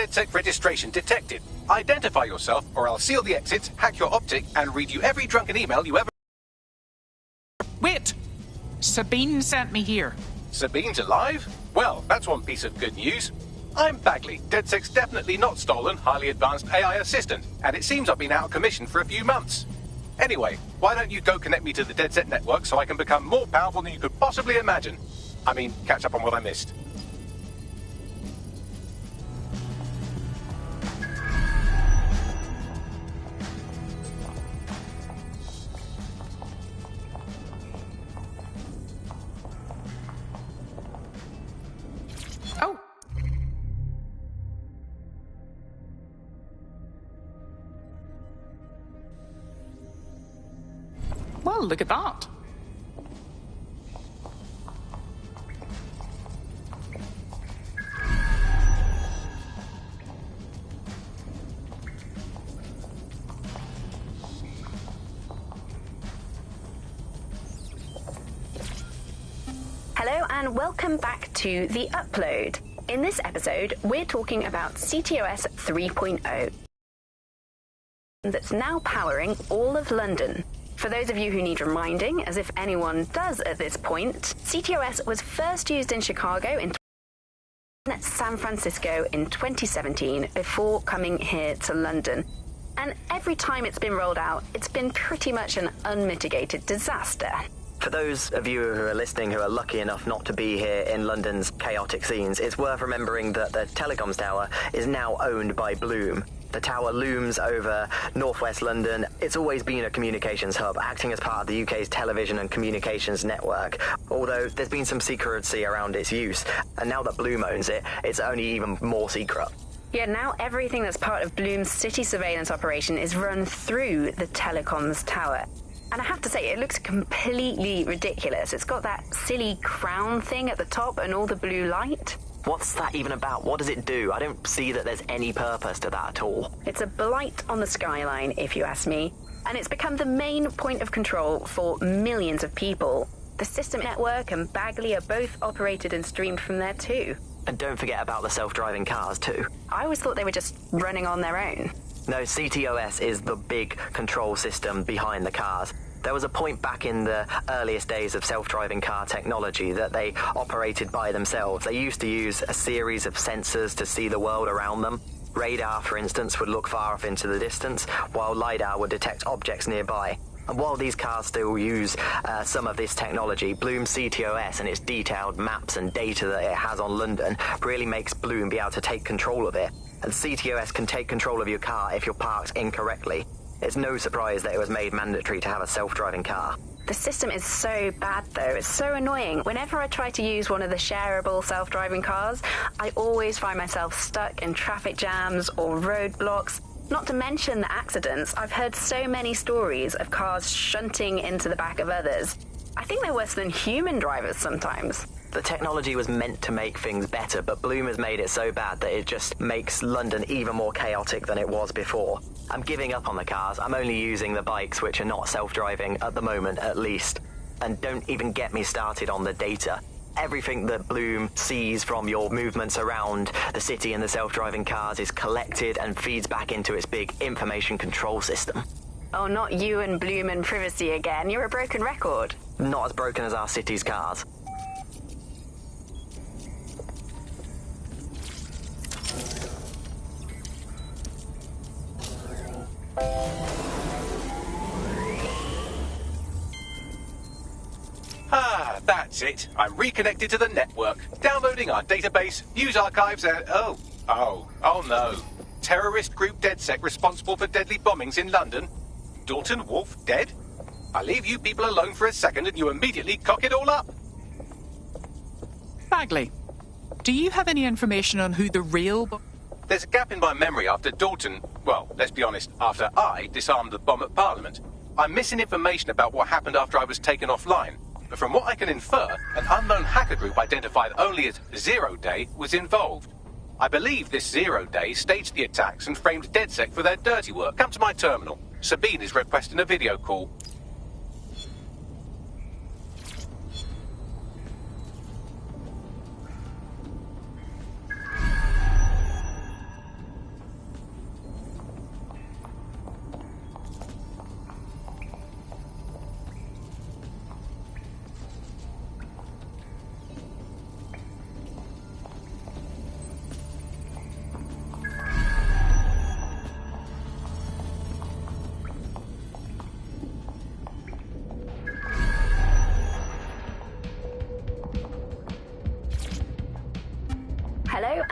DedSec registration detected. Identify yourself, or I'll seal the exits, hack your optic, and read you every drunken email you ever... Wait! Sabine sent me here. Sabine's alive? Well, that's one piece of good news. I'm Bagley, DedSec's definitely not stolen, highly advanced AI assistant, and it seems I've been out of commission for a few months. Anyway, why don't you go connect me to the DedSec network so I can become more powerful than you could possibly imagine? I mean, catch up on what I missed. Oh! Well, look at that. Hello and welcome back to The Upload. In this episode, we're talking about CTOS 3.0 that's now powering all of London. For those of you who need reminding, as if anyone does at this point, CTOS was first used in Chicago in San Francisco in 2017 before coming here to London. And every time it's been rolled out, it's been pretty much an unmitigated disaster. For those of you who are listening who are lucky enough not to be here in London's chaotic scenes, it's worth remembering that the telecoms tower is now owned by Bloom. The tower looms over northwest London. It's always been a communications hub, acting as part of the UK's television and communications network, although there's been some secrecy around its use, and now that Bloom owns it, it's only even more secret. Yeah, now everything that's part of Bloom's city surveillance operation is run through the telecoms tower. And I have to say, it looks completely ridiculous. It's got that silly crown thing at the top and all the blue light. What's that even about? What does it do? I don't see that there's any purpose to that at all. It's a blight on the skyline, if you ask me. And it's become the main point of control for millions of people. The System Network and Bagley are both operated and streamed from there too. And don't forget about the self-driving cars too. I always thought they were just running on their own. No, CTOS is the big control system behind the cars. There was a point back in the earliest days of self-driving car technology that they operated by themselves. They used to use a series of sensors to see the world around them. Radar, for instance, would look far off into the distance, while LiDAR would detect objects nearby. And while these cars still use some of this technology, Bloom CTOS and its detailed maps and data that it has on London really makes Bloom be able to take control of it. And CTOS can take control of your car if you're parked incorrectly. It's no surprise that it was made mandatory to have a self-driving car. The system is so bad, though. It's so annoying. Whenever I try to use one of the shareable self-driving cars, I always find myself stuck in traffic jams or roadblocks. Not to mention the accidents. I've heard so many stories of cars shunting into the back of others. I think they're worse than human drivers sometimes. The technology was meant to make things better, but Bloom has made it so bad that it just makes London even more chaotic than it was before. I'm giving up on the cars. I'm only using the bikes, which are not self-driving at the moment, at least. And don't even get me started on the data. Everything that Bloom sees from your movements around the city and the self-driving cars is collected and feeds back into its big information control system. Oh, not you and Bloom and privacy again. You're a broken record. Not as broken as our city's cars. Ah, that's it. I'm reconnected to the network, downloading our database, news archives, and... Oh no. Terrorist group DedSec responsible for deadly bombings in London? Dalton Wolf dead? I leave you people alone for a second and you immediately cock it all up. Bagley, do you have any information on who the real... There's a gap in my memory after Dalton... Well, let's be honest, after I disarmed the bomb at Parliament. I'm missing information about what happened after I was taken offline. But from what I can infer, an unknown hacker group identified only as Zero Day was involved. I believe this Zero Day staged the attacks and framed DedSec for their dirty work. Come to my terminal. Sabine is requesting a video call.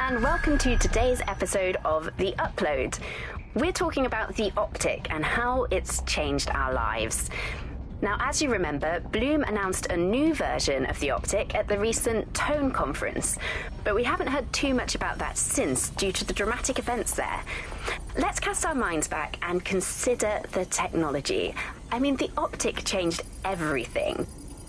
and welcome to today's episode of The Upload. We're talking about the Optic and how it's changed our lives. Now, as you remember, Bloom announced a new version of the Optic at the recent Tone conference, but we haven't heard too much about that since due to the dramatic events there. Let's cast our minds back and consider the technology. I mean, the Optic changed everything.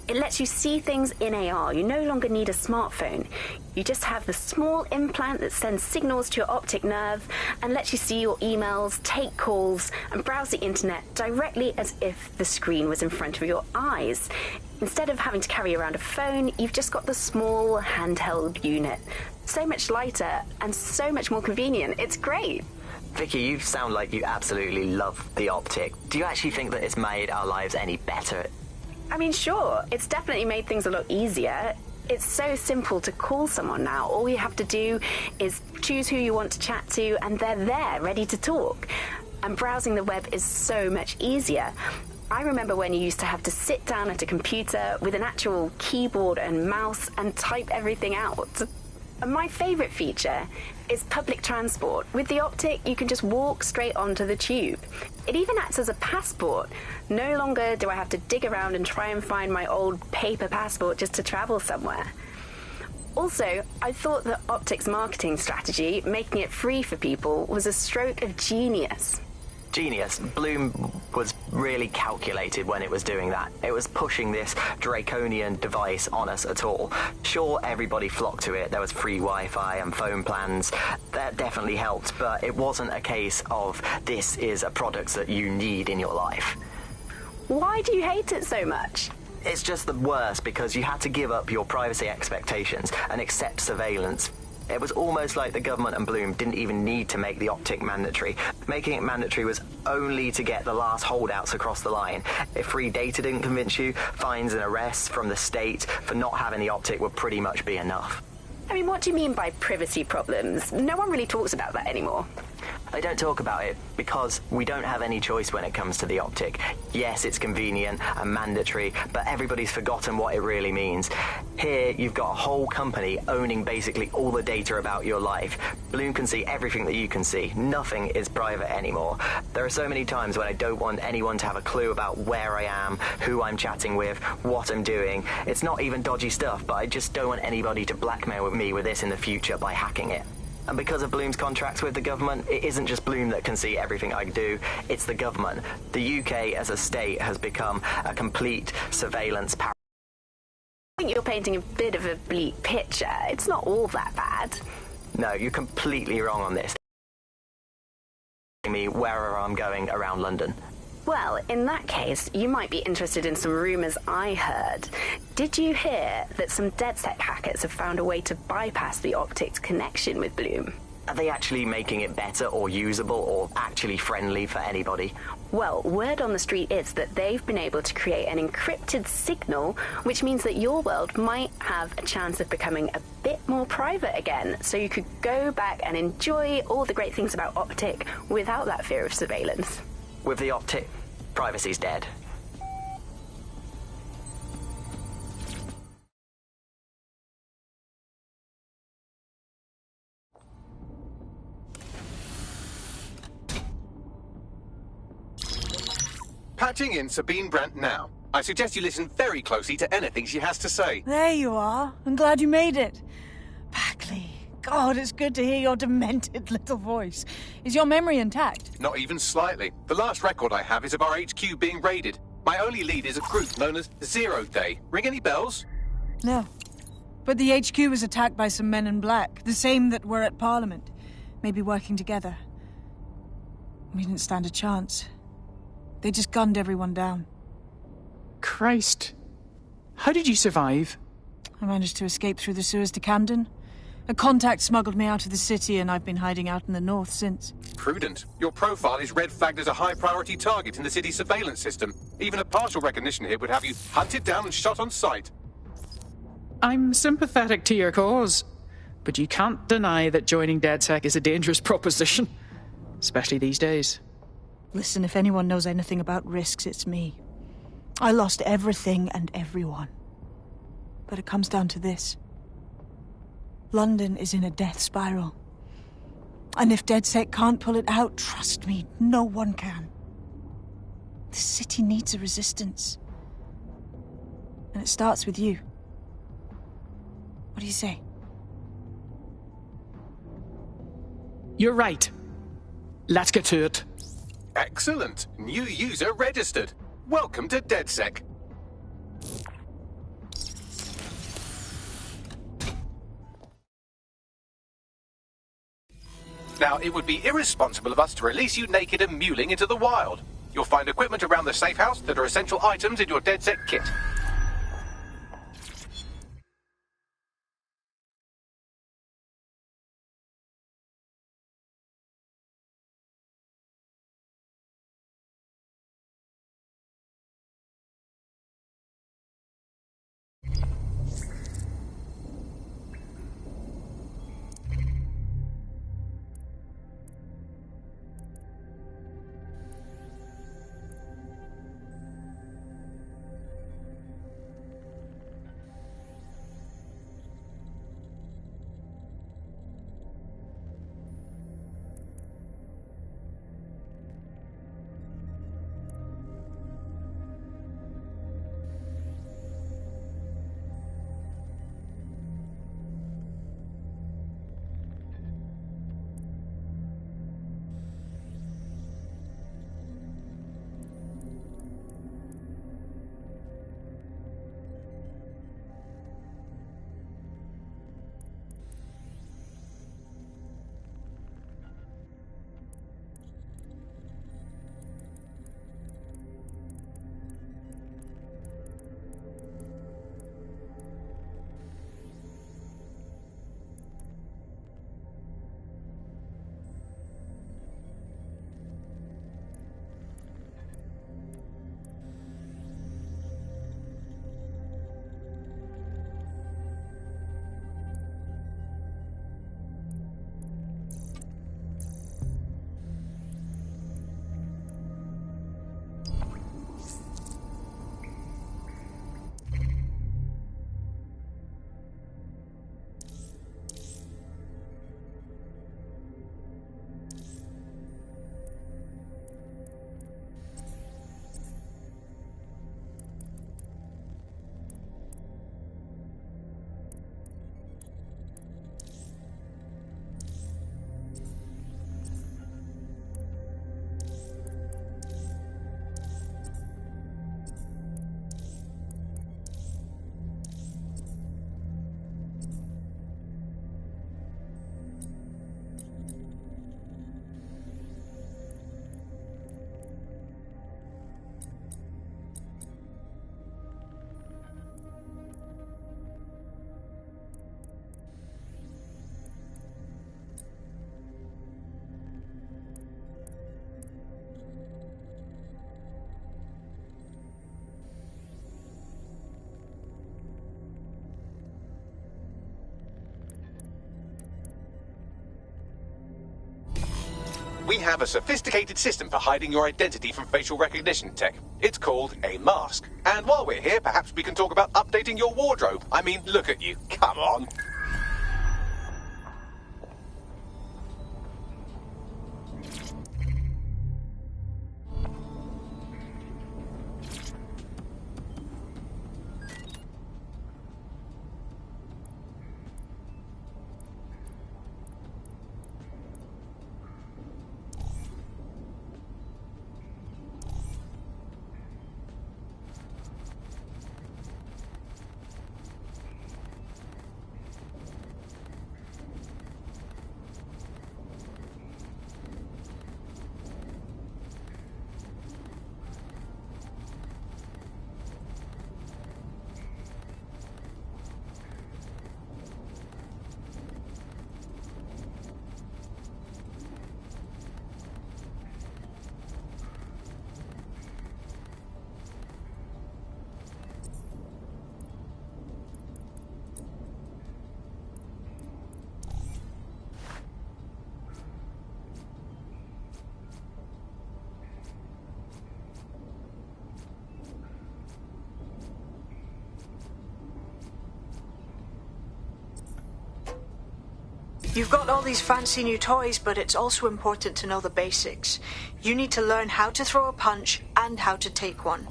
It lets you see things in AR. You no longer need a smartphone. You just have the small implant that sends signals to your optic nerve and lets you see your emails, take calls, and browse the internet directly as if the screen was in front of your eyes. Instead of having to carry around a phone, you've just got the small handheld unit. So much lighter and so much more convenient. It's great. Vicky, you sound like you absolutely love the Optic. Do you actually think that it's made our lives any better? I mean, sure, it's definitely made things a lot easier. It's so simple to call someone now. All you have to do is choose who you want to chat to, and they're there, ready to talk. And browsing the web is so much easier. I remember when you used to have to sit down at a computer with an actual keyboard and mouse and type everything out. And my favourite feature is public transport. With the Optic, you can just walk straight onto the tube. It even acts as a passport. No longer do I have to dig around and try and find my old paper passport just to travel somewhere. Also, I thought that Optic's marketing strategy, making it free for people, was a stroke of genius. Genius. Bloom was really calculated when it was doing that. It was pushing this draconian device on us at all. Sure, everybody flocked to it. There was free Wi-Fi and phone plans. That definitely helped, but it wasn't a case of this is a product that you need in your life. Why do you hate it so much? It's just the worst because you had to give up your privacy expectations and accept surveillance. It was almost like the government and Bloom didn't even need to make the Optic mandatory. Making it mandatory was only to get the last holdouts across the line. If free data didn't convince you, fines and arrests from the state for not having the Optic would pretty much be enough. I mean, what do you mean by privacy problems? No one really talks about that anymore. They don't talk about it because we don't have any choice when it comes to the Optic. Yes, it's convenient and mandatory, but everybody's forgotten what it really means. Here, you've got a whole company owning basically all the data about your life. Bloom can see everything that you can see. Nothing is private anymore. There are so many times when I don't want anyone to have a clue about where I am, who I'm chatting with, what I'm doing. It's not even dodgy stuff, but I just don't want anybody to blackmail me with this in the future by hacking it. And because of Bloom's contracts with the government, it isn't just Bloom that can see everything I do, it's the government. The UK as a state has become a complete surveillance power. I think you're painting a bit of a bleak picture. It's not all that bad. No, you're completely wrong on this. Me wherever I'm going around London. Well, in that case, you might be interested in some rumours I heard. Did you hear that some DedSec hackers have found a way to bypass the Optic's connection with Bloom? Are they actually making it better or usable or actually friendly for anybody? Well, word on the street is that they've been able to create an encrypted signal, which means that your world might have a chance of becoming a bit more private again, so you could go back and enjoy all the great things about Optic without that fear of surveillance. With the Optic, privacy's dead. Patching in Sabine Brandt now. I suggest you listen very closely to anything she has to say. There you are. I'm glad you made it. Packley, God, it's good to hear your demented little voice. Is your memory intact? Not even slightly. The last record I have is of our HQ being raided. My only lead is a group known as Zero Day. Ring any bells? No. But the HQ was attacked by some men in black, the same that were at Parliament. Maybe working together. We didn't stand a chance. They just gunned everyone down. Christ. How did you survive? I managed to escape through the sewers to Camden. A contact smuggled me out of the city, and I've been hiding out in the north since. Prudent. Your profile is red flagged as a high-priority target in the city's surveillance system. Even a partial recognition here would have you hunted down and shot on sight. I'm sympathetic to your cause, but you can't deny that joining DedSec is a dangerous proposition. Especially these days. Listen, if anyone knows anything about risks, it's me. I lost everything and everyone. But it comes down to this. London is in a death spiral. And if DedSec can't pull it out, trust me, no one can. This city needs a resistance. And it starts with you. What do you say? You're right. Let's get to it. Excellent. New user registered. Welcome to DedSec. Now, it would be irresponsible of us to release you naked and mewling into the wild. You'll find equipment around the safe house that are essential items in your DedSec kit. We have a sophisticated system for hiding your identity from facial recognition tech. It's called a mask. And while we're here, perhaps we can talk about updating your wardrobe. I mean, look at you. Come on. You've got all these fancy new toys, but it's also important to know the basics. You need to learn how to throw a punch and how to take one.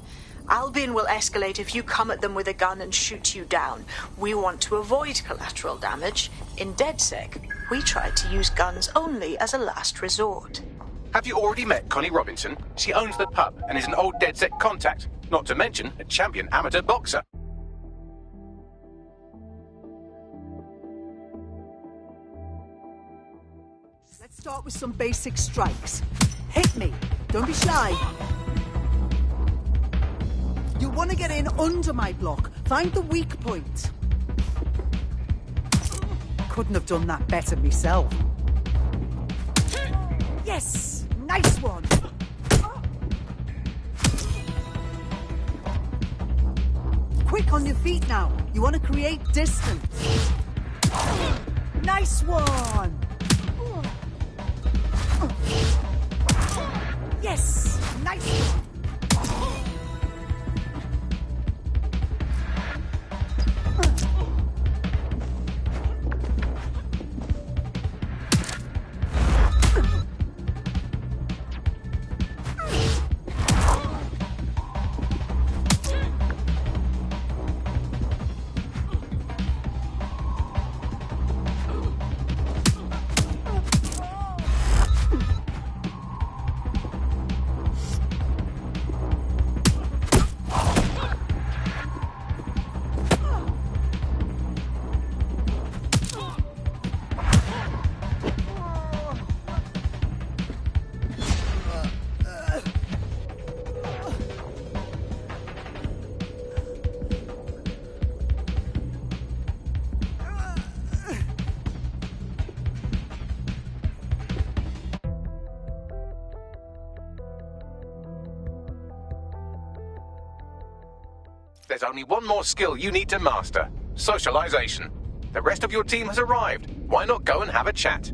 Albion will escalate if you come at them with a gun and shoot you down. We want to avoid collateral damage. In DedSec, we try to use guns only as a last resort. Have you already met Connie Robinson? She owns the pub and is an old DedSec contact, not to mention a champion amateur boxer. Let's start with some basic strikes. Hit me. Don't be shy. You'll want to get in under my block. Find the weak point. Couldn't have done that better myself. Yes! Nice one! Quick on your feet now. You want to create distance. Nice one! Yes! Nice one! There's only one more skill you need to master: socialization. The rest of your team has arrived. Why not go and have a chat?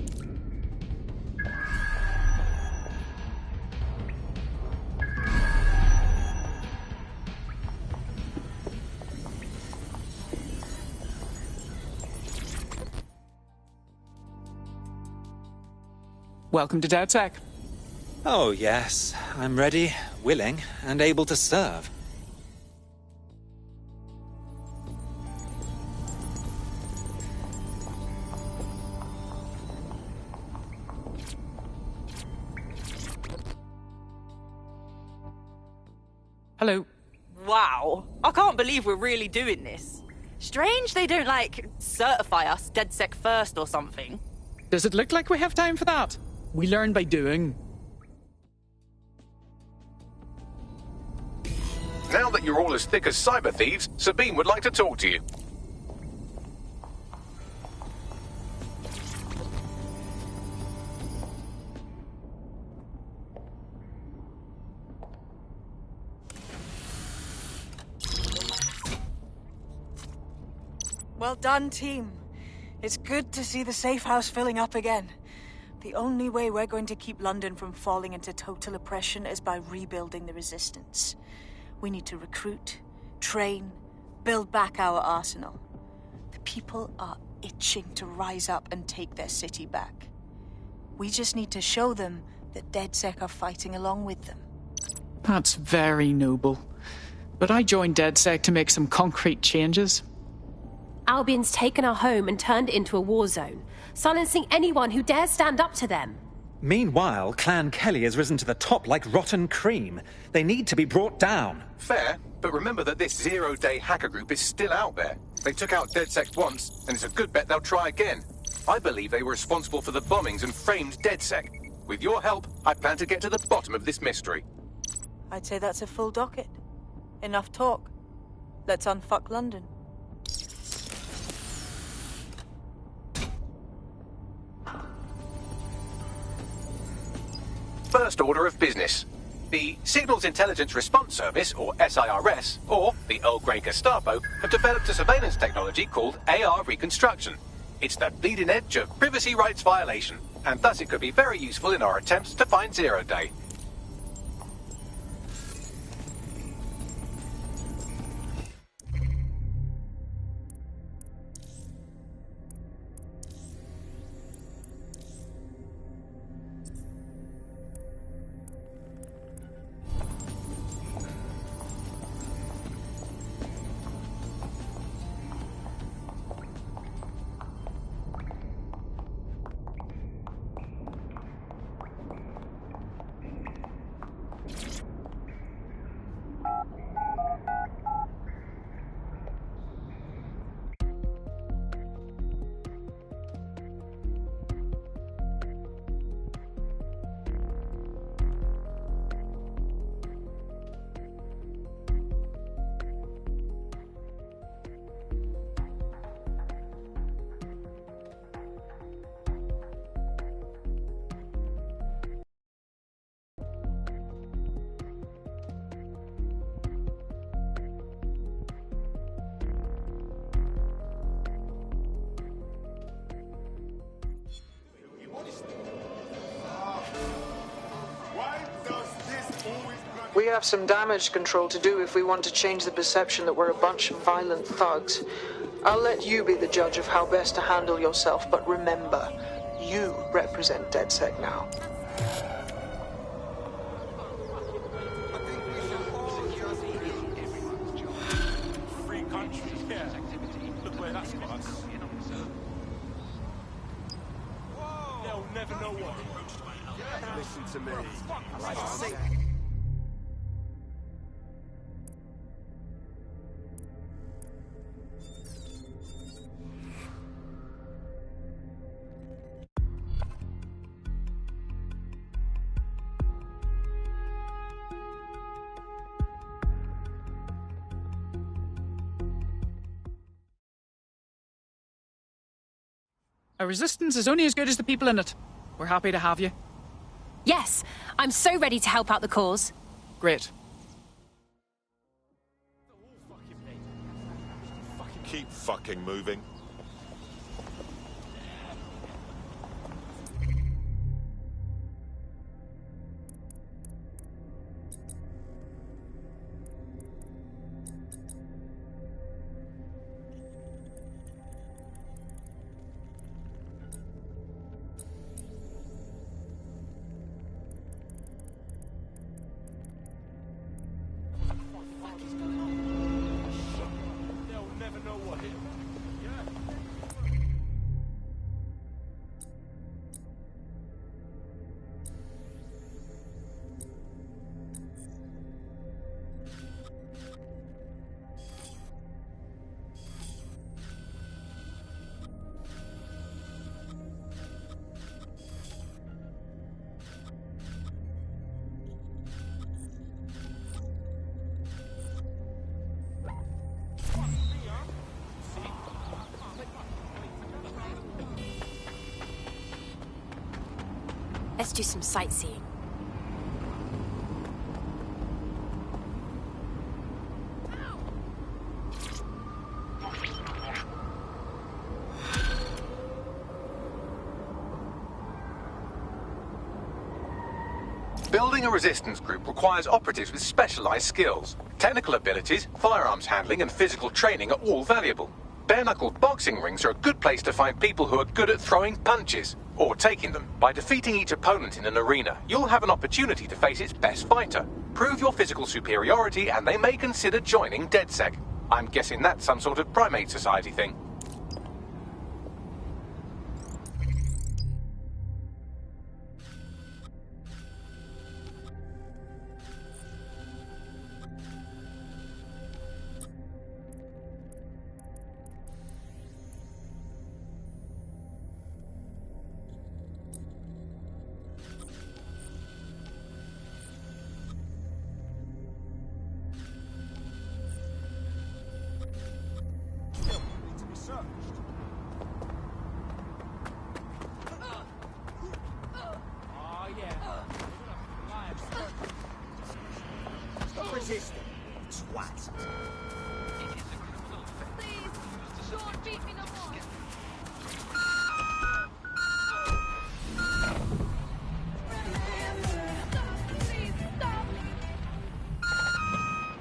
Welcome to DedSec. Oh, yes. I'm ready, willing, and able to serve. Hello. Wow, I can't believe we're really doing this. Strange they don't, certify us DedSec first or something. Does it look like we have time for that? We learn by doing. Now that you're all as thick as cyber thieves, Sabine would like to talk to you. Well done, team. It's good to see the safe house filling up again. The only way we're going to keep London from falling into total oppression is by rebuilding the resistance. We need to recruit, train, build back our arsenal. The people are itching to rise up and take their city back. We just need to show them that DedSec are fighting along with them. That's very noble. But I joined DedSec to make some concrete changes. Albion's taken our home and turned it into a war zone, silencing anyone who dares stand up to them. Meanwhile, Clan Kelly has risen to the top like rotten cream. They need to be brought down. Fair, but remember that this zero-day hacker group is still out there. They took out DedSec once, and it's a good bet they'll try again. I believe they were responsible for the bombings and framed DedSec. With your help, I plan to get to the bottom of this mystery. I'd say that's a full docket. Enough talk. Let's unfuck London. First order of business. The Signals Intelligence Response Service, or SIRS, or the Earl Grey Gestapo, have developed a surveillance technology called AR Reconstruction. It's the bleeding edge of privacy rights violation, and thus it could be very useful in our attempts to find Zero Day. We have some damage control to do if we want to change the perception that we're a bunch of violent thugs. I'll let you be the judge of how best to handle yourself, but remember, you represent DedSec now. Free country, yeah. Look where that's got us. They'll never know what. Listen to me. I like to say. A resistance is only as good as the people in it. We're happy to have you. Yes, I'm so ready to help out the cause. Great. Keep fucking moving. Let's do some sightseeing. Building a resistance group requires operatives with specialized skills. Technical abilities, firearms handling, and physical training are all valuable. Bare-knuckled boxing rings are a good place to find people who are good at throwing punches, or taking them. By defeating each opponent in an arena, you'll have an opportunity to face its best fighter. Prove your physical superiority, and they may consider joining DedSec. I'm guessing that's some sort of primate society thing.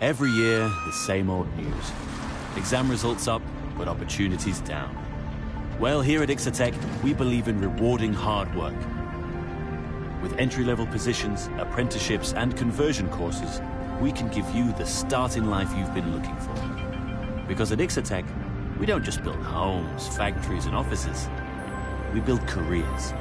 Every year, the same old news. Exam results up, but opportunities down. Well, here at Ixotec, we believe in rewarding hard work. With entry-level positions, apprenticeships, and conversion courses, we can give you the start in life you've been looking for. Because at Ixotec, we don't just build homes, factories, and offices. We build careers.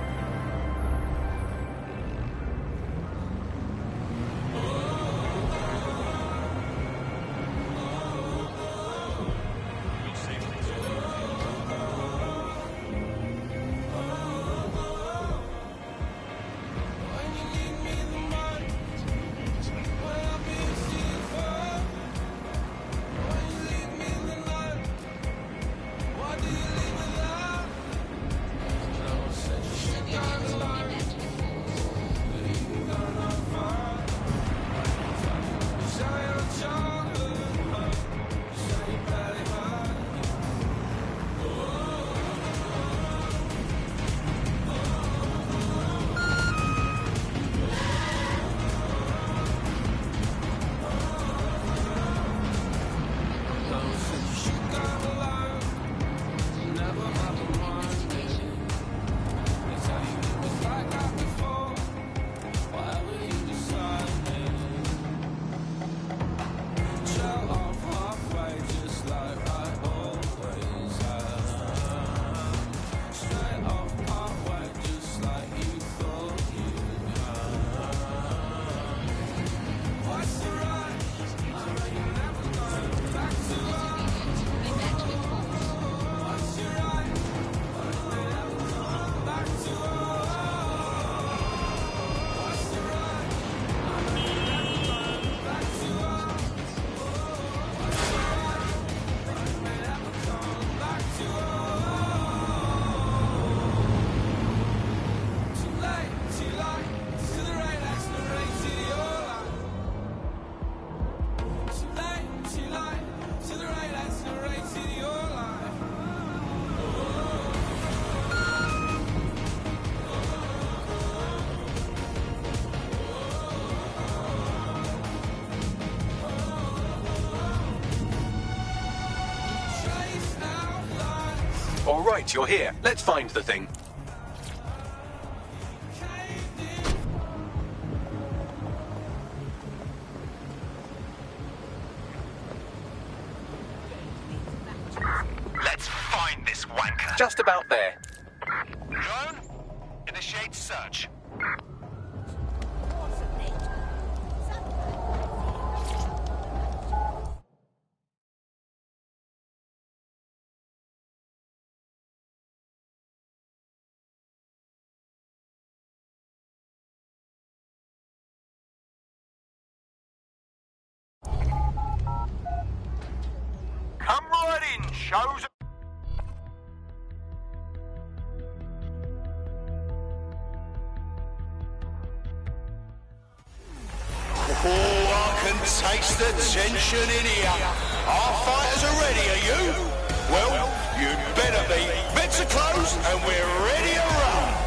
Oh, right, you're here. Let's find the thing. Let's find this wanker. Just about there. Drone, initiate search. Come right in, shows. Oh, I can taste the tension in here. Our fighters are ready, are you? Well, you'd better be. Bets are closed and we're ready to run.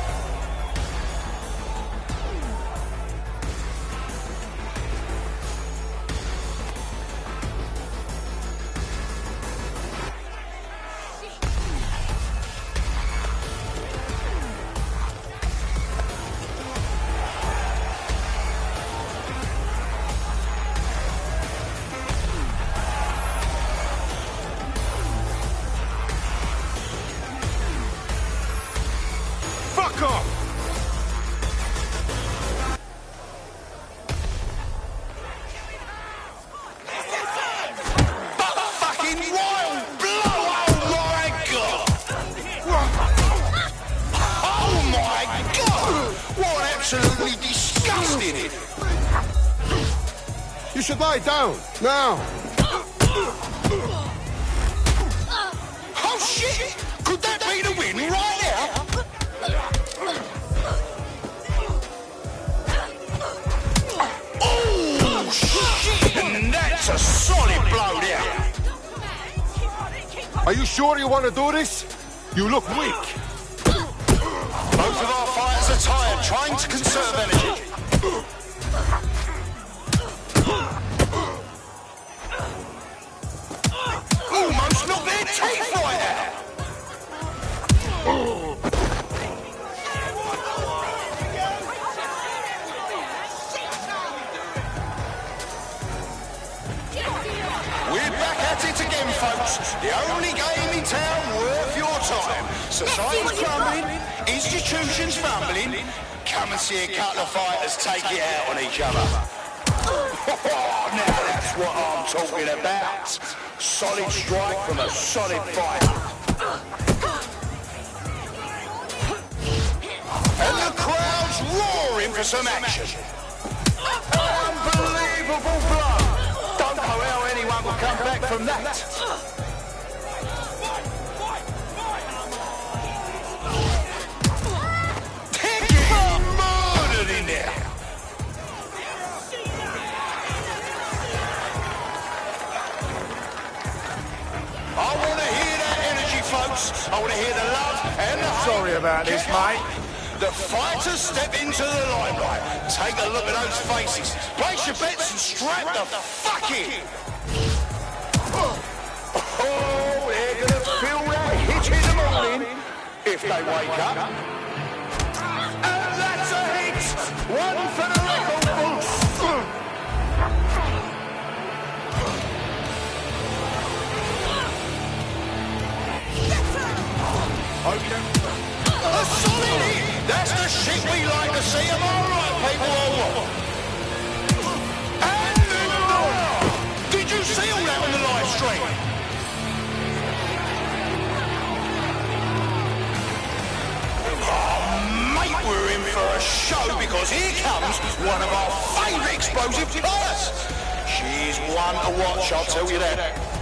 Fuck off! But fucking wild blow! Oh my god! Oh my god! What absolutely disgusting! You should lie down, now! Oh shit! Could that be the win right now? Oh shit! And that's a solid blow there! Are you sure you want to do this? You look weak. Both of our fighters are tired, trying to conserve energy. Almost knocked their teeth right out! We're back at it again, folks. The only game in town worth your time. Society's crumbling, institutions fumbling. Come and see a couple of fighters take it out on each other. Now that's what I'm talking about. Solid strike from a solid fighter. And the crowd's roaring for some action. Unbelievable blow. Don't know how anyone will come back from that. They're getting murdered in there. I want to hear that energy, folks. I want to hear the love and the hate. Sorry about this, mate. The fighters step into the limelight. Take a look at those faces. Place your bets and strap the fuck in. Oh, they're gonna feel that hit in the morning if they wake up. And that's a hit. One for the record books. A solid hit! That's the shit we like to see. Am I right, people? And did you see all that on the live stream? Oh, mate, we're in for a show because here comes one of our favourite explosive players. She's one to watch, I'll tell you that.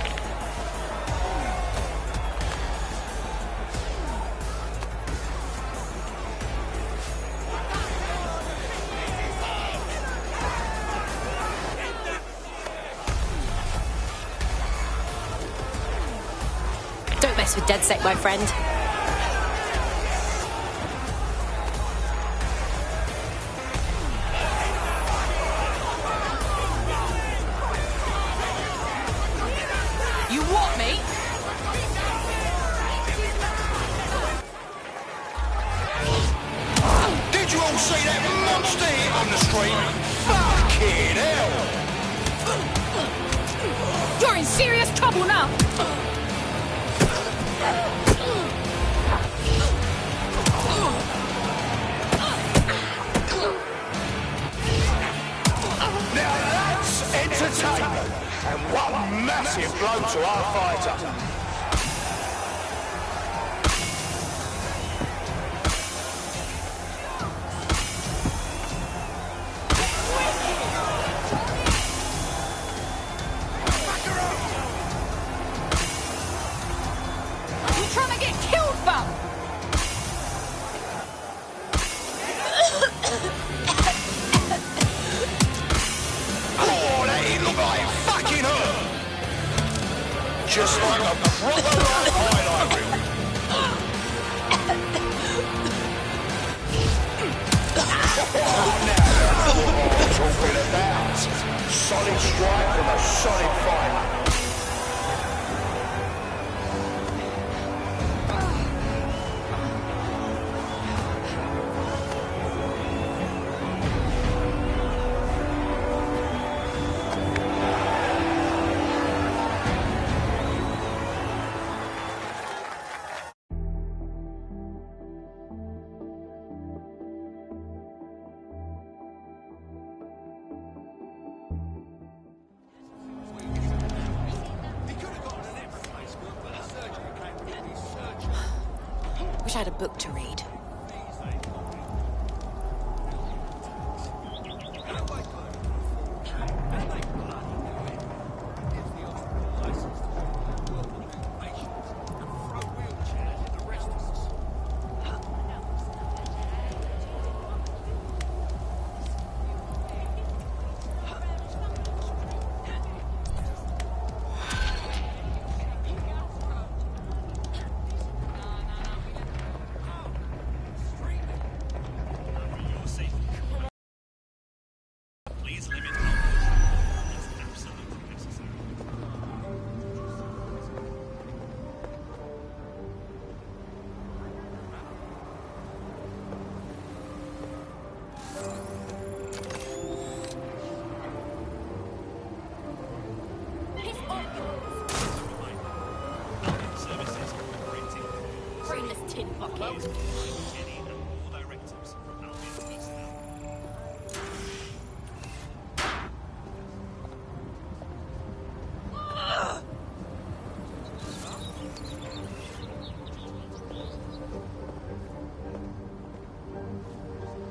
Don't mess with DedSec, my friend. You what, mate? serious trouble now. Now that's entertainment, and one massive blow to our fighter. You trying to get killed, fam? Oh, that ain't look like fucking hurt. Just like a proper highlight reel. Oh, now that's what I'm talking about. Solid strike from a solid fighter. Wish I had a book to read.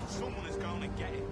Someone is going to get it.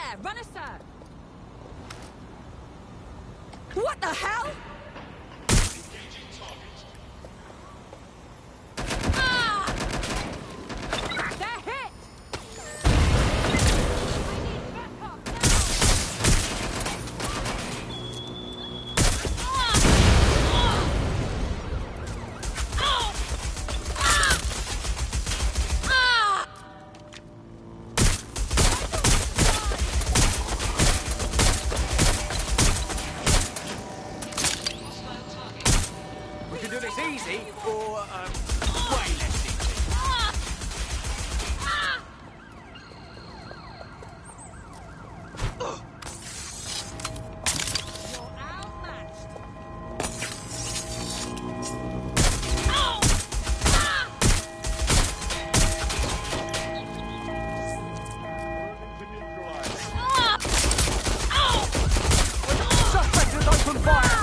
there! Run a search! What the hell? Ah! They're hit! I need backup now! Easy or way less easy? Suspect has opened fire!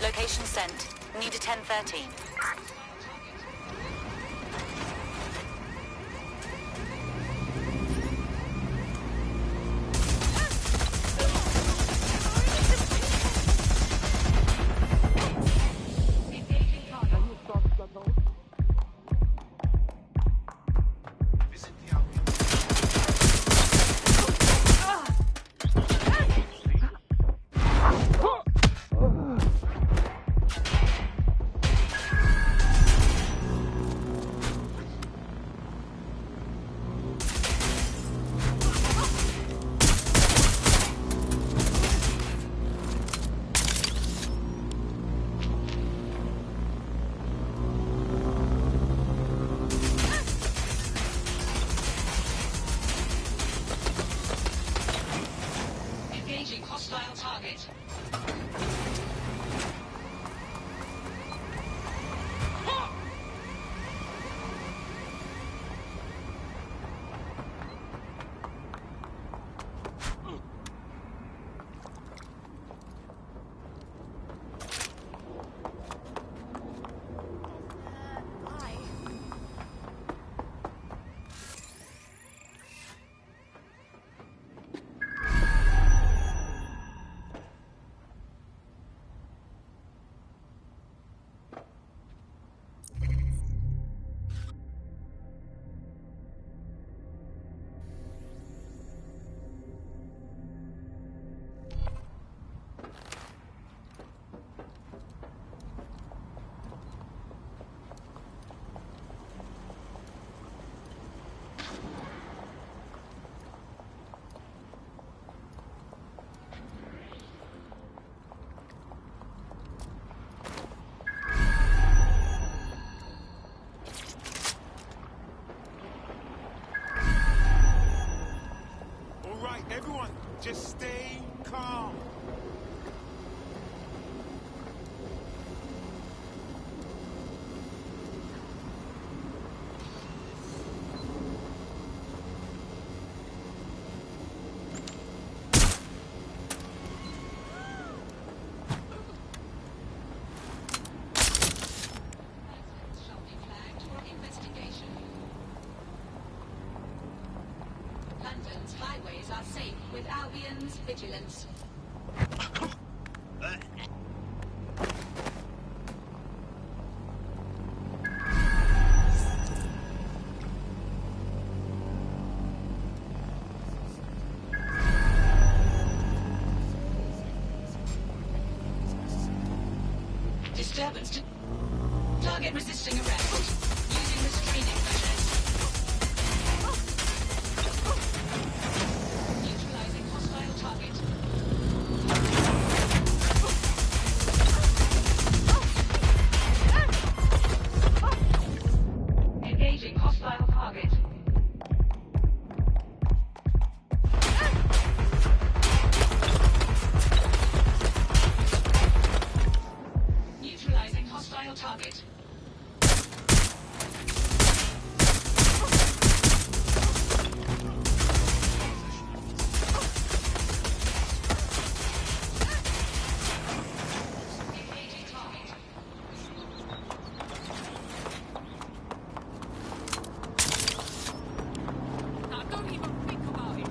Location sent. Need a 1013. areas are safe with Albion's vigilance. Disturbance to target resisting arrest using restraining measures. Neutralizing hostile target. Engaging hostile target. Neutralizing hostile target. Engaging target. Now, don't even think about it.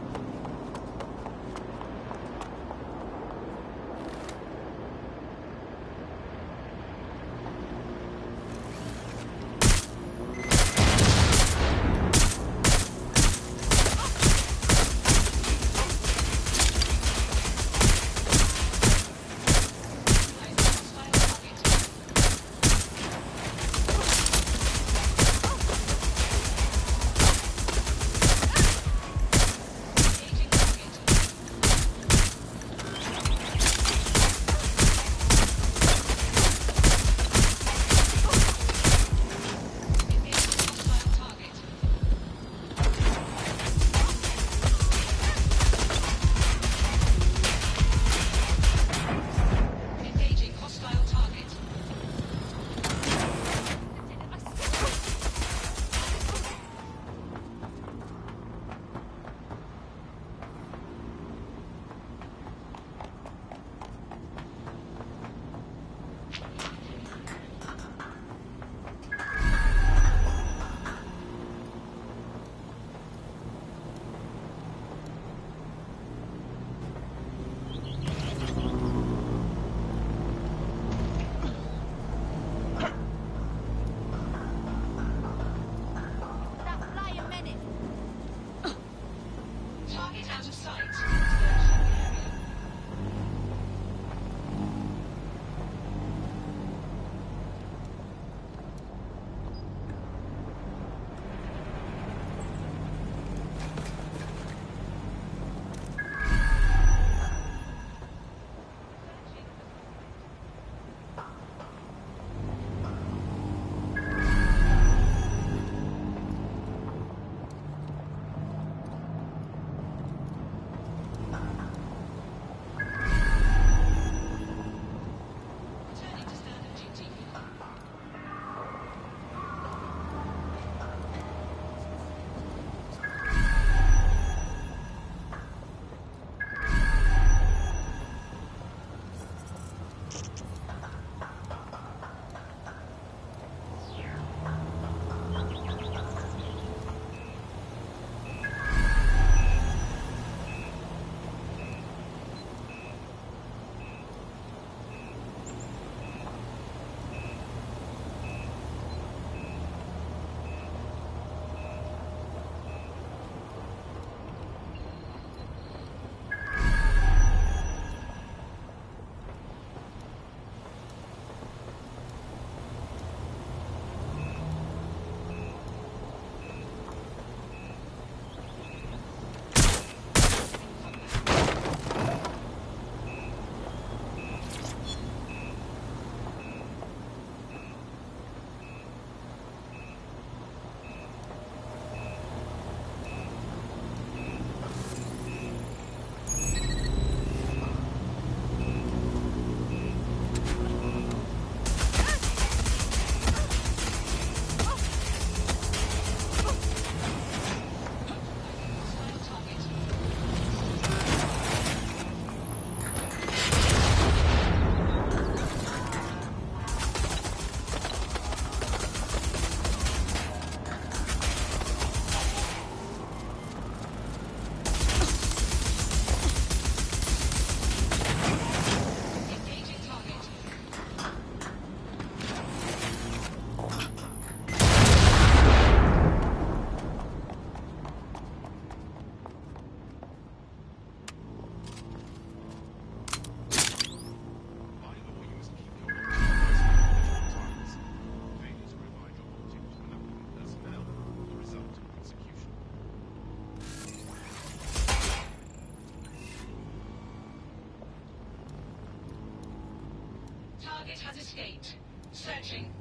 gate. Searching.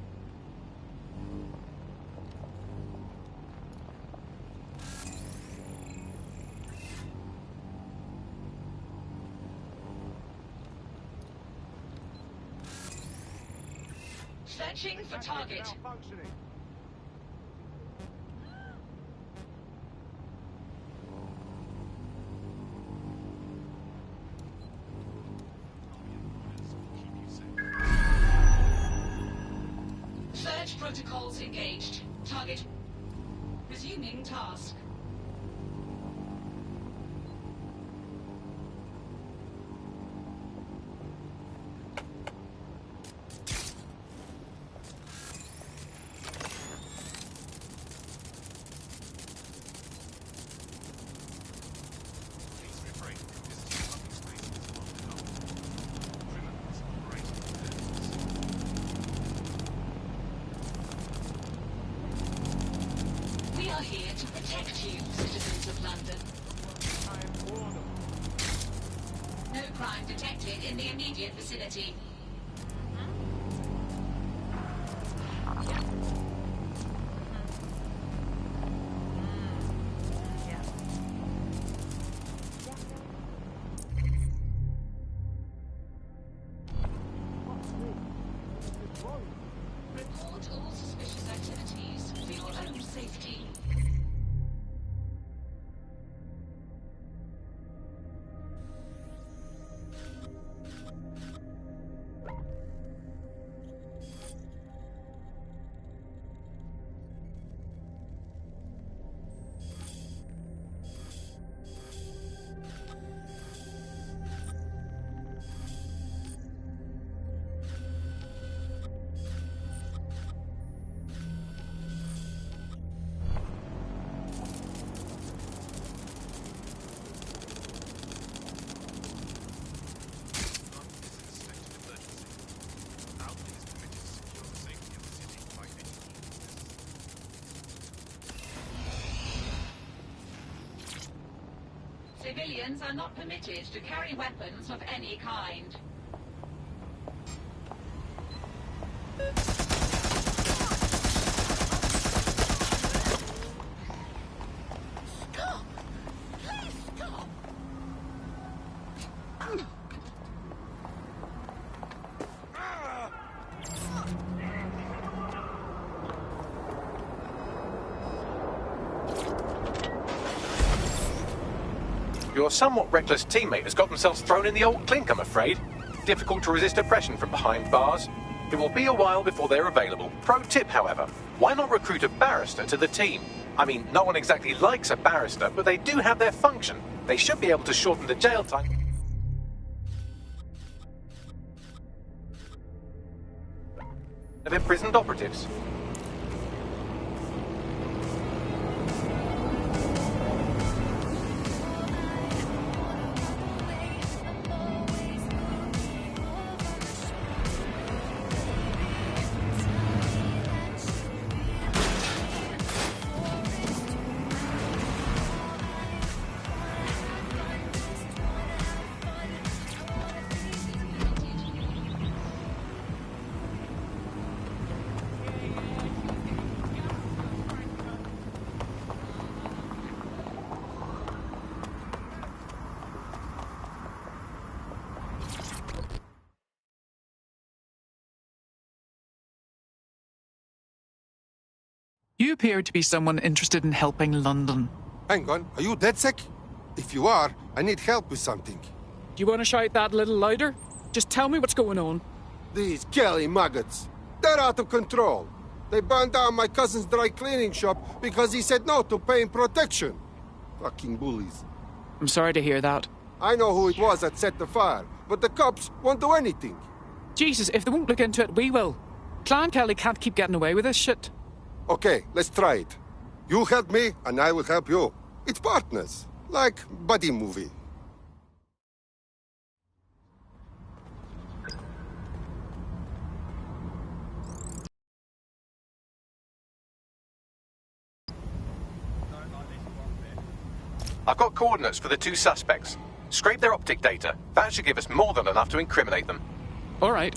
Searching for target. Search protocols engaged. Target. Resuming task. We are here to protect you, citizens of London. No crime detected in the immediate vicinity. Report all suspicious activities for your own safety. Civilians are not permitted to carry weapons of any kind. Stop! Please stop! Your somewhat reckless teammate has got themselves thrown in the old clink, I'm afraid. Difficult to resist oppression from behind bars. It will be a while before they're available. Pro tip, however, why not recruit a barrister to the team? I mean, no one exactly likes a barrister, but they do have their function. They should be able to shorten the jail time of imprisoned operatives. You appear to be someone interested in helping London. Hang on, are you DedSec? If you are, I need help with something. Do you want to shout that a little louder? Just tell me what's going on. These Kelly maggots, they're out of control. They burned down my cousin's dry cleaning shop because he said no to paying protection. Fucking bullies. I'm sorry to hear that. I know who it was that set the fire, but the cops won't do anything. Jesus, if they won't look into it, we will. Clan Kelly can't keep getting away with this shit. Okay, let's try it. You help me, and I will help you. It's partners, like buddy movie. I've got coordinates for the two suspects. Scrape their optic data. That should give us more than enough to incriminate them. All right.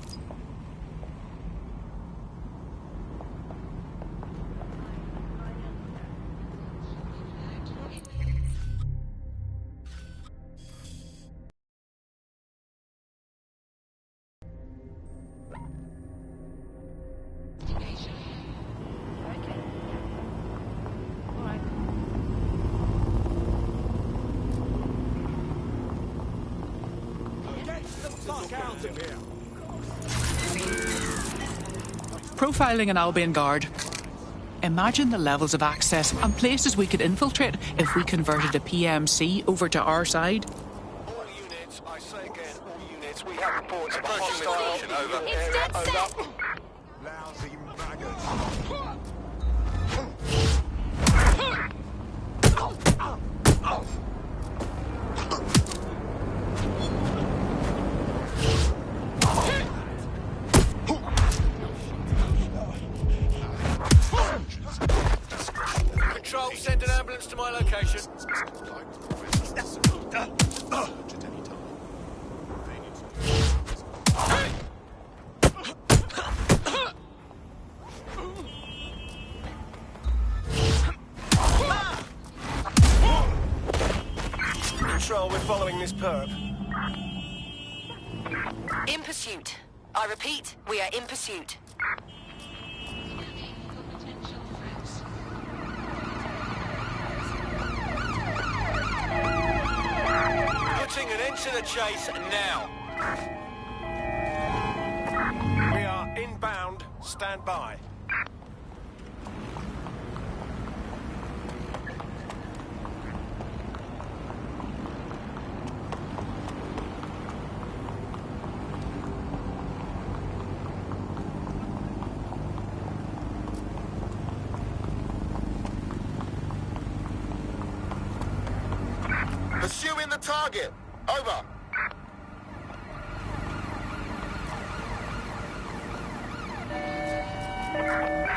Profiling an Albion guard. Imagine the levels of access and places we could infiltrate if we converted a PMC over to our side. All units, I say again, all units, we have reports of a hostile. Over. Over. Lousy maggots. Control, send an ambulance to my location. Control, we're following this perp. In pursuit. I repeat, we are in pursuit. Putting an end to the chase now. We are inbound. Stand by. Pursuing the target. Over.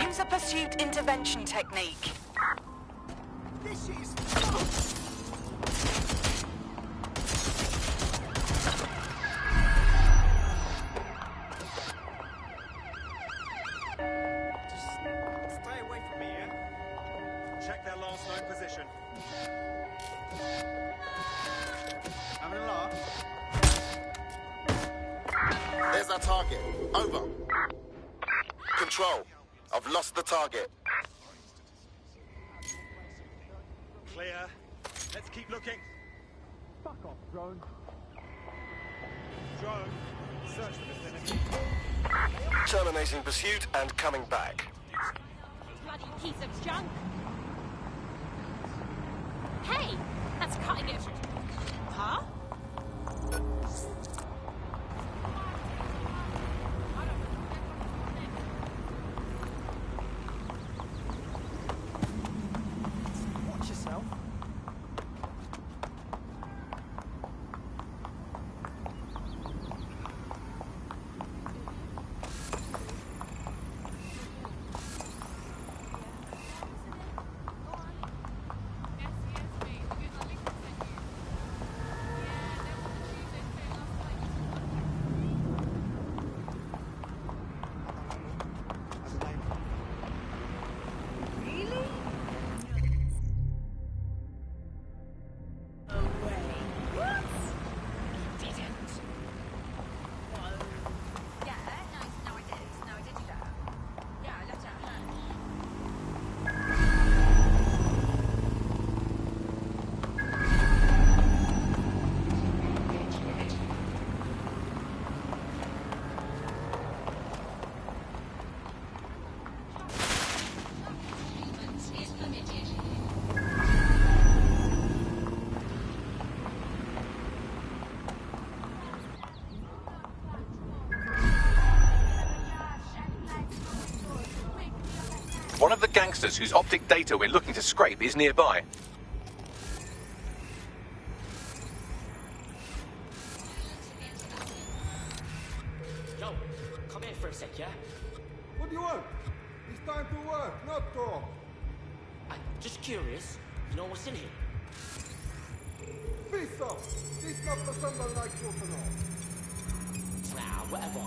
Use a pursuit intervention technique. This is... Stay away from me, yeah? Check their last known position. Having a laugh? There's our target. Over. Control. I've lost the target. Clear. Let's keep looking. Fuck off, drone. Drone, search the vicinity. Terminating pursuit and coming back. Bloody piece of junk! Hey! That's cutting it. Huh? Watch yourself. One of the gangsters whose optic data we're looking to scrape is nearby. Yo, come here for a sec, yeah? What do you want? It's time to work, not talk. I'm just curious. You know what's in here? Peace off. This not for someone like you to know. Nah, whatever.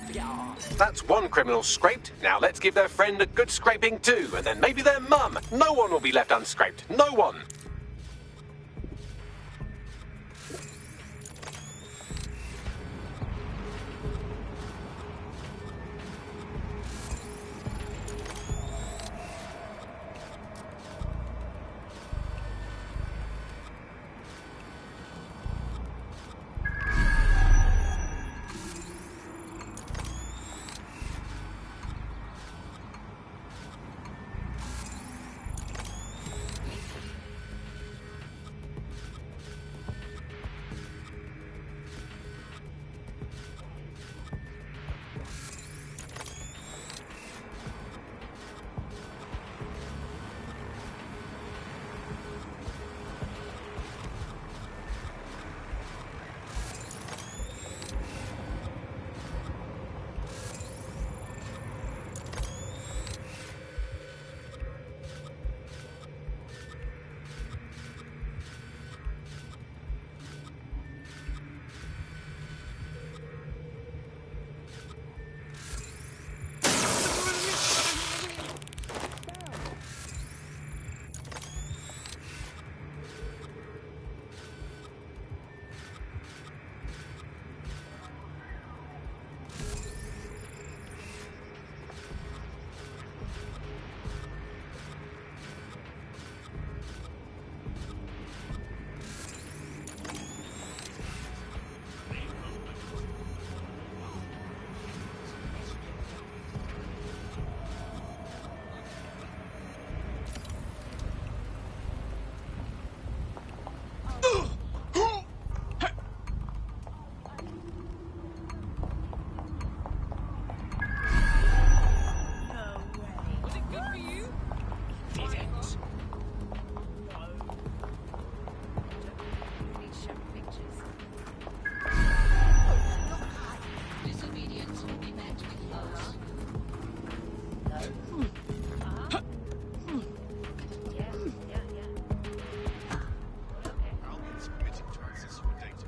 Forget our ass. That's one criminal scraped. Now let's give their friend a good scraping too, and then maybe their mum. No one will be left unscraped. No one. Albion's committing to access your data.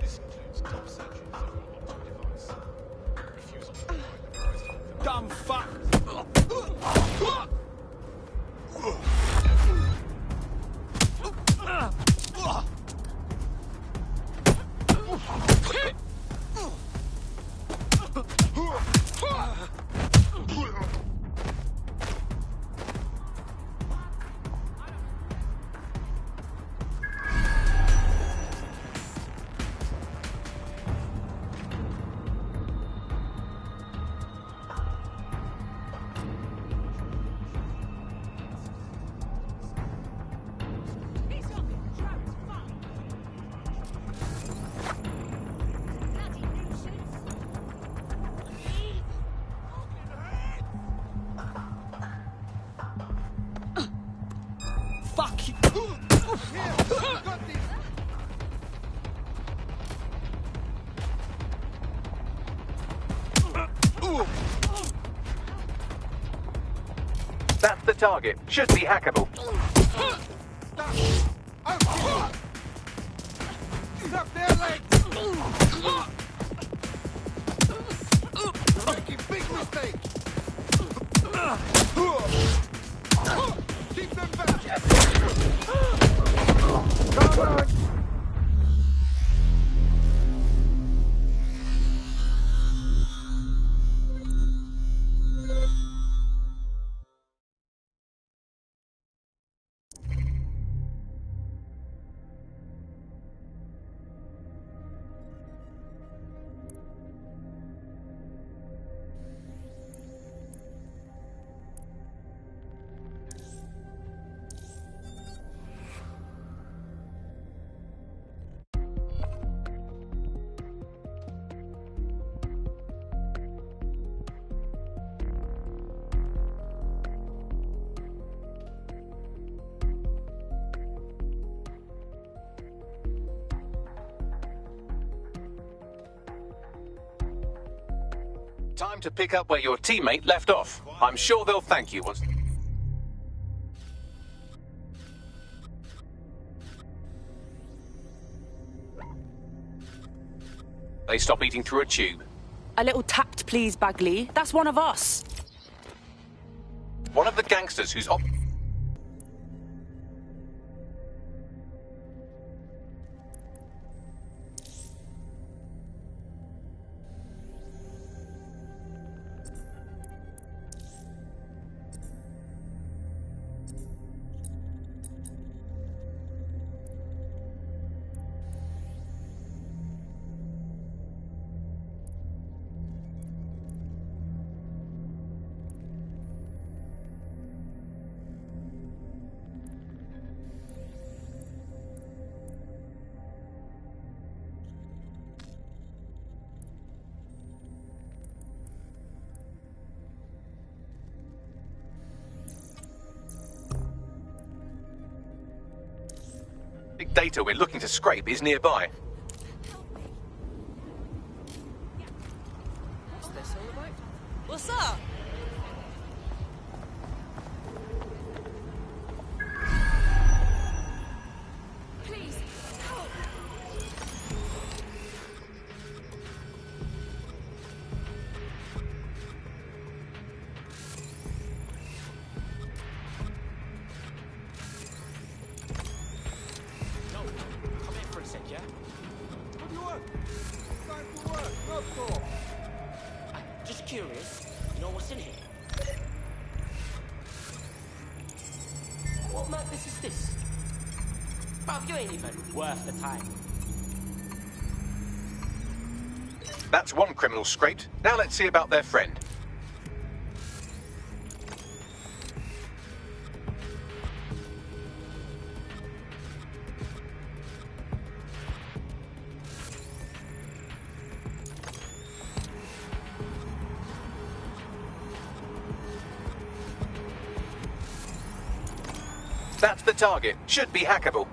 This includes top searches of your optic device. Refusal to provide the requested information. Dumb fuck! Fuck you! That's the target. Should be hackable. Stop their legs! You're making big mistakes! Keep them back! Come on! Time to pick up where your teammate left off. I'm sure they'll thank you once... they stop eating through a tube. A little tact, please, Bagley. That's one of us. One of the gangsters who's... big data we're looking to scrape is nearby. What's this all about? What's up? Please, help! No, come in for a sec, yeah? What do you want? Time to work, not talk. Just curious. You know what's in here? What madness is this? Bruv, you ain't even worth the time. That's one criminal scraped. Now let's see about their friend. That's the target. Should be hackable.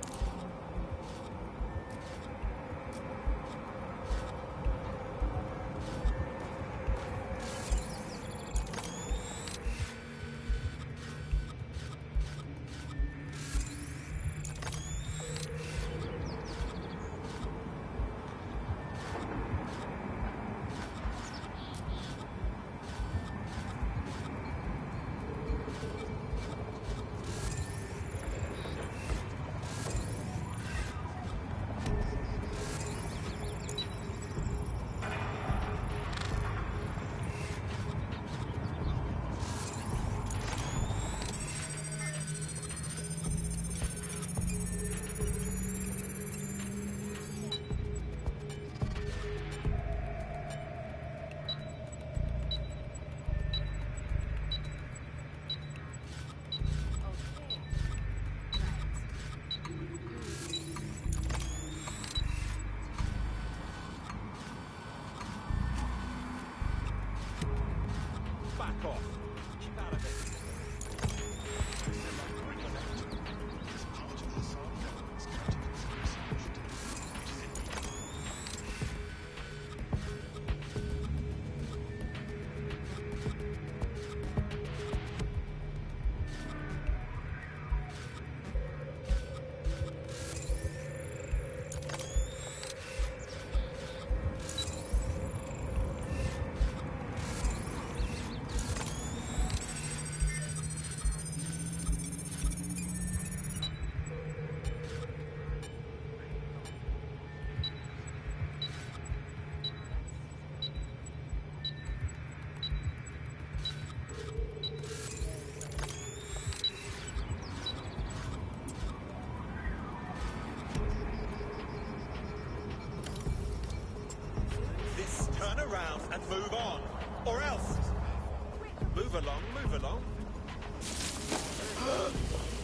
Move along, move along.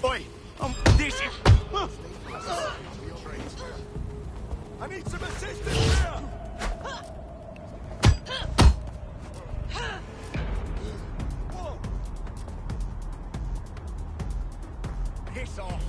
Oi! This is... I need some assistance here! Piss off!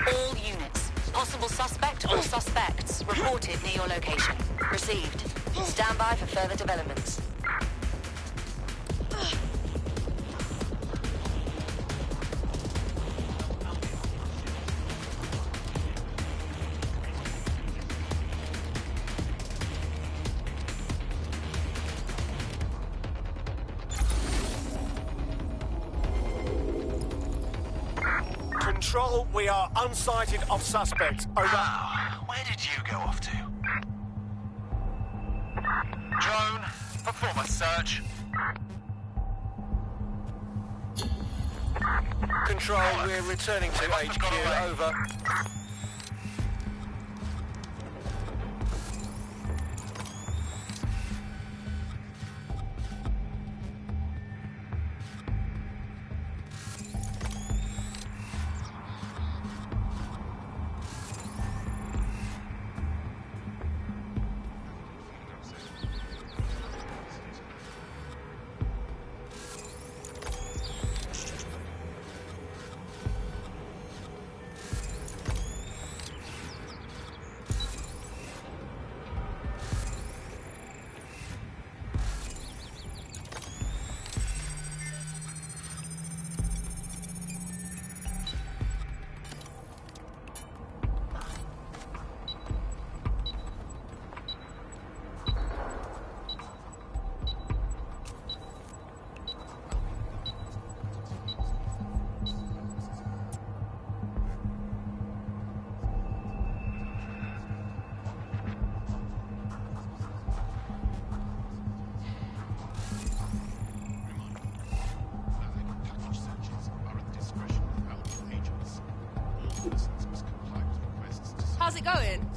All units. Possible suspect or suspects reported near your location. Received. Stand by for further developments. Control, we are unsighted of suspect. Over. Where did you go off to? Drone, perform a search. Control, we're returning to HQ. Over. How's it going?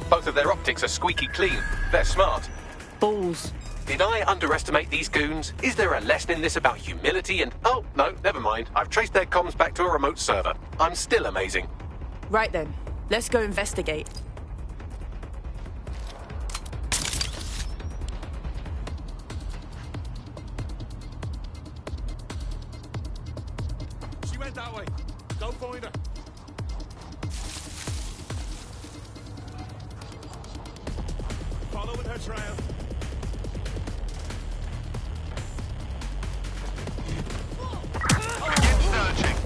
Both of their optics are squeaky clean. They're smart. Balls. Did I underestimate these goons? Is there a lesson in this about humility and... Oh, no, never mind. I've traced their comms back to a remote server. I'm still amazing. Right then, let's go investigate. She went that way. Go find her. Following her trail. Begin searching.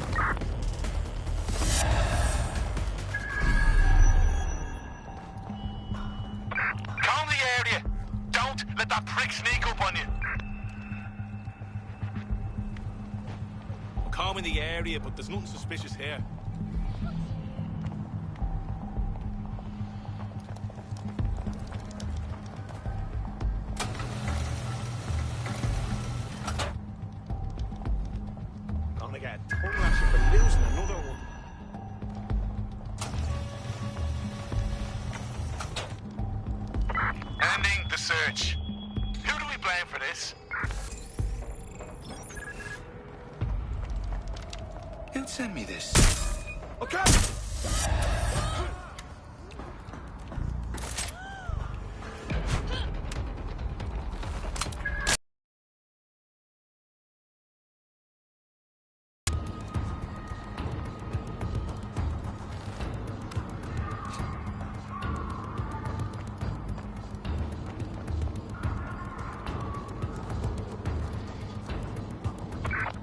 Calm the area. Don't let that prick sneak up on you. Calm in the area, but there's nothing suspicious here. send me this? Okay!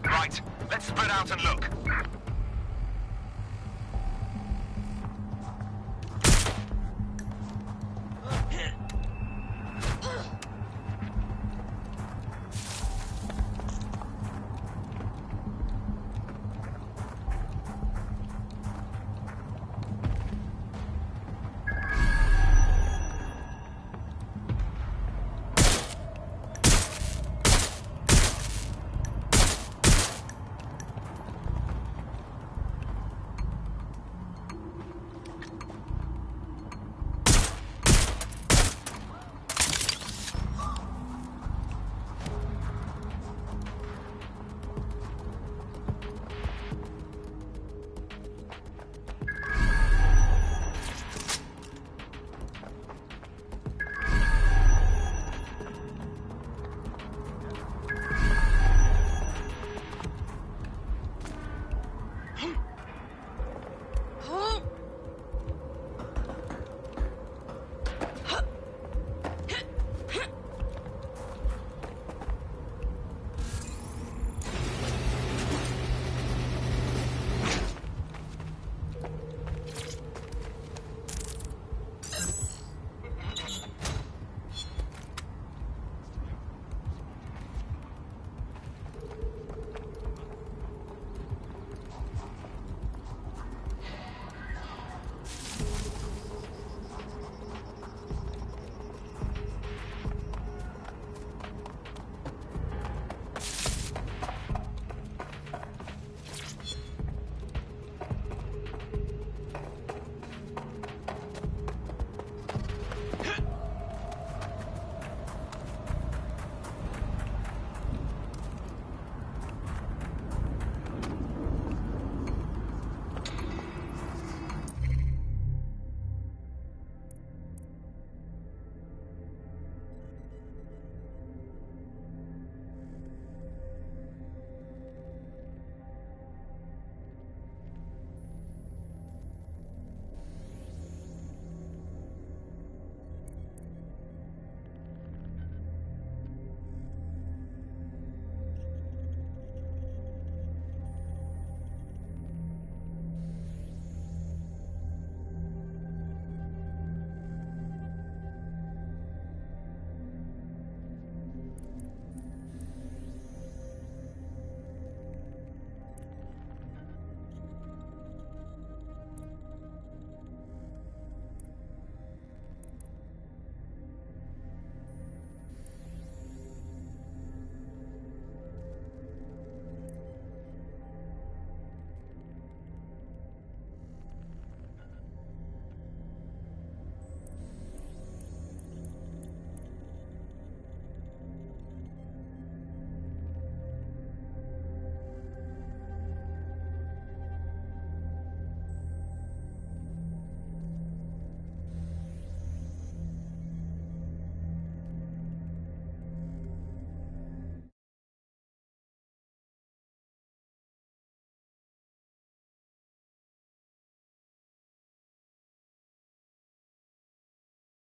Right, let's spread out and look.